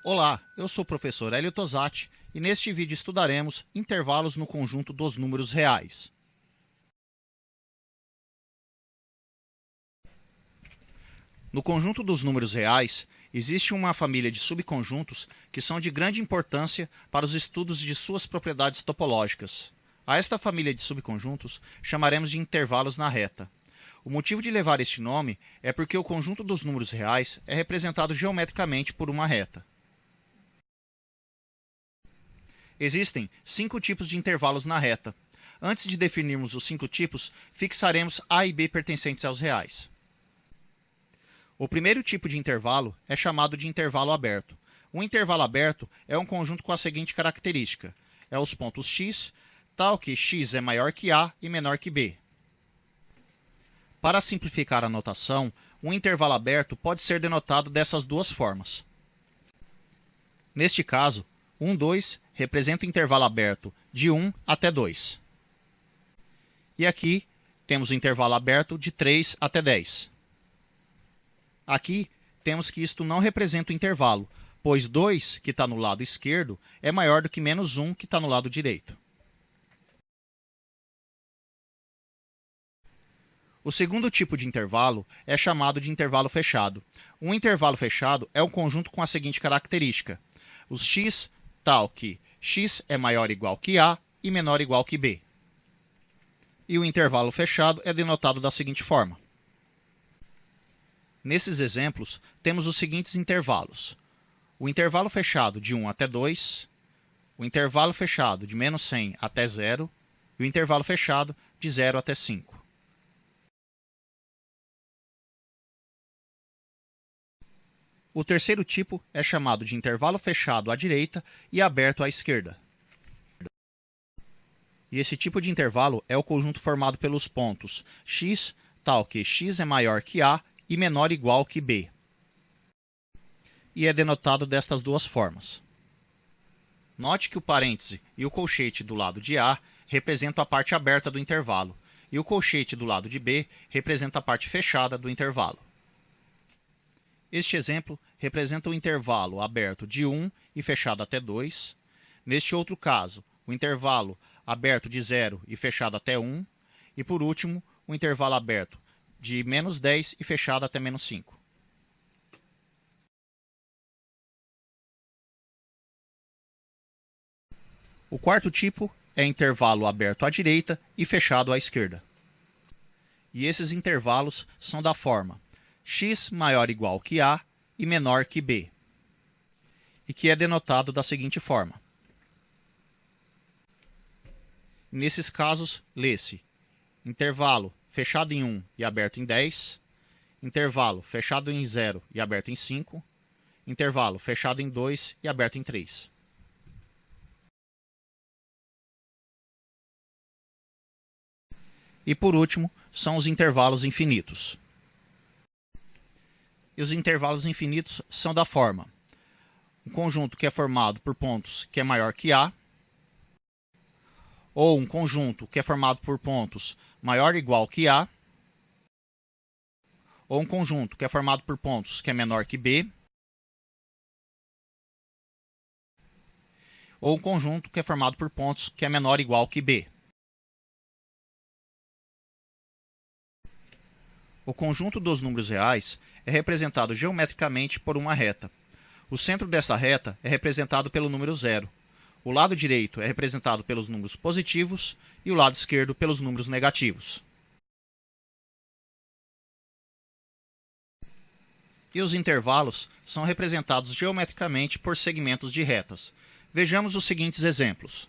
Olá, eu sou o professor Hélio Tosatti e neste vídeo estudaremos intervalos no conjunto dos números reais. No conjunto dos números reais, existe uma família de subconjuntos que são de grande importância para os estudos de suas propriedades topológicas. A esta família de subconjuntos chamaremos de intervalos na reta. O motivo de levar este nome é porque o conjunto dos números reais é representado geometricamente por uma reta. Existem 5 tipos de intervalos na reta. Antes de definirmos os 5 tipos, fixaremos A e B pertencentes aos reais. O primeiro tipo de intervalo é chamado de intervalo aberto. Um intervalo aberto é um conjunto com a seguinte característica: é os pontos x, tal que x é maior que A e menor que B. Para simplificar a notação, um intervalo aberto pode ser denotado dessas duas formas. Neste caso, 1, 2 representa o intervalo aberto de 1 até 2. E aqui temos o intervalo aberto de 3 até 10. Aqui temos que isto não representa o intervalo, pois 2, que está no lado esquerdo, é maior do que menos 1, que está no lado direito. O segundo tipo de intervalo é chamado de intervalo fechado. Um intervalo fechado é um conjunto com a seguinte característica: os x tal que x é maior ou igual que A e menor ou igual que B. E o intervalo fechado é denotado da seguinte forma. Nesses exemplos, temos os seguintes intervalos: o intervalo fechado de 1 até 2, o intervalo fechado de menos 100 até 0 e o intervalo fechado de 0 até 5. O terceiro tipo é chamado de intervalo fechado à direita e aberto à esquerda. E esse tipo de intervalo é o conjunto formado pelos pontos x, tal que x é maior que A e menor ou igual que B. E é denotado destas duas formas. Note que o parêntese e o colchete do lado de A representam a parte aberta do intervalo, e o colchete do lado de B representa a parte fechada do intervalo. Este exemplo representa o intervalo aberto de 1 e fechado até 2. Neste outro caso, o intervalo aberto de 0 e fechado até 1. E, por último, o intervalo aberto de menos 10 e fechado até menos 5. O quarto tipo é intervalo aberto à direita e fechado à esquerda. E esses intervalos são da forma x maior ou igual que A e menor que B, e que é denotado da seguinte forma. Nesses casos, lê-se intervalo fechado em 1 e aberto em 10, intervalo fechado em 0 e aberto em 5, intervalo fechado em 2 e aberto em 3. E por último, são os intervalos infinitos. E os intervalos infinitos são da forma: um conjunto que é formado por pontos que é maior que A, ou um conjunto que é formado por pontos maior ou igual que A, ou um conjunto que é formado por pontos que é menor que B, ou um conjunto que é formado por pontos que é menor ou igual que B. O conjunto dos números reais é representado geometricamente por uma reta. O centro dessa reta é representado pelo número 0. O lado direito é representado pelos números positivos e o lado esquerdo pelos números negativos. E os intervalos são representados geometricamente por segmentos de retas. Vejamos os seguintes exemplos.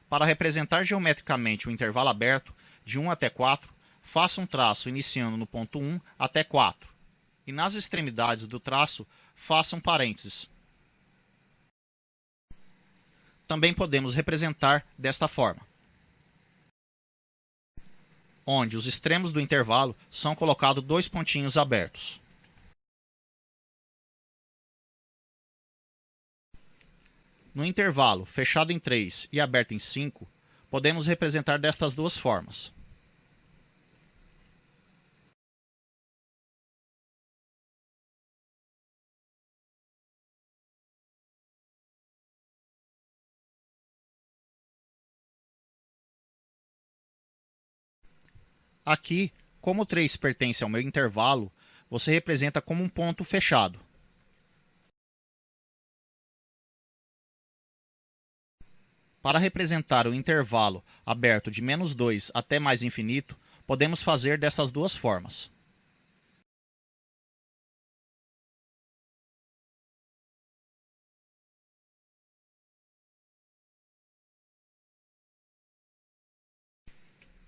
Para representar geometricamente o intervalo aberto, de 1 até 4, faça um traço iniciando no ponto 1 até 4. E nas extremidades do traço, faça um parênteses. Também podemos representar desta forma, onde os extremos do intervalo são colocados 2 pontinhos abertos. No intervalo fechado em 3 e aberto em 5, podemos representar destas duas formas. Aqui, como 3 pertence ao meu intervalo, você representa como um ponto fechado. Para representar o intervalo aberto de -2 até mais infinito, podemos fazer dessas duas formas.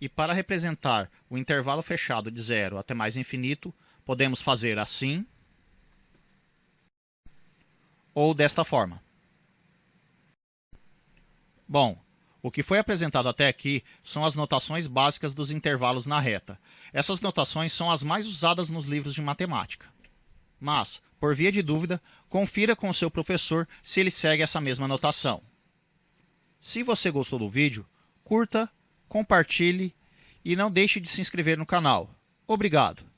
E para representar o intervalo fechado de 0 até mais infinito, podemos fazer assim ou desta forma. Bom, o que foi apresentado até aqui são as notações básicas dos intervalos na reta. Essas notações são as mais usadas nos livros de matemática. Mas, por via de dúvida, confira com o seu professor se ele segue essa mesma notação. Se você gostou do vídeo, curta, compartilhe e não deixe de se inscrever no canal. Obrigado!